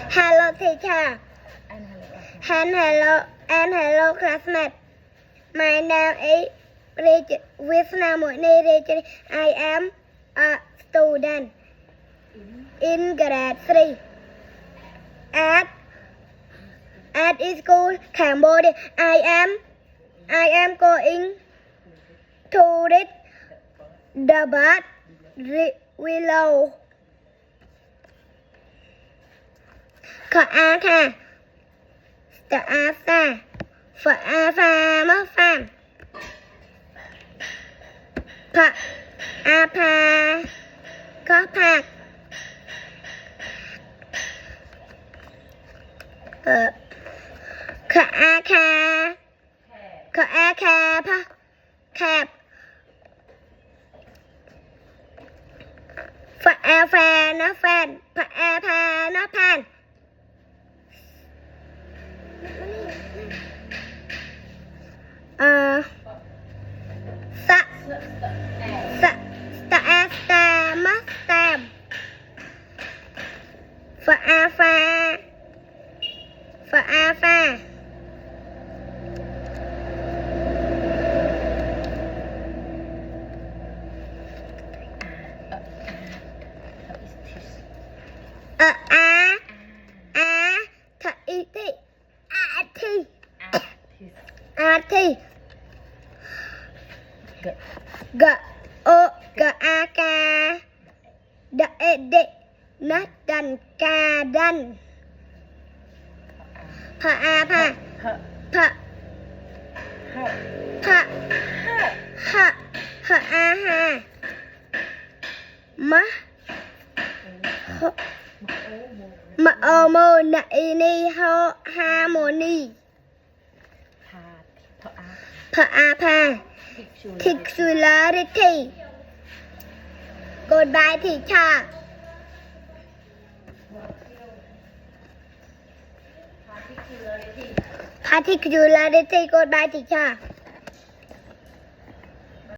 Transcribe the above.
Hello teacher. And hello classmate. My name is Visnamuni Rachel. I am a student in grade 3 at school Cambodia. I am going to read the bird willow. ขออาค่ะสะอาซาฝาอาฟามะฟามผะอาพาก็ผักขออาคาขออาคาพะแคบฝาอาฟานะแฟนผะอาพานะพานสะอาสตามะสตามฝาอาฟาฝาอาฟาทะอิติอาทิกะโอกะอากาดะเอเดนะดันกาดันพะอาพะพะพะฮะฮะอาฮามะมะโอโมนะอีนีโฮฮาโมนีพะอาพะParticularity. Goodbye, teacher. Particularity. Goodbye, teacher.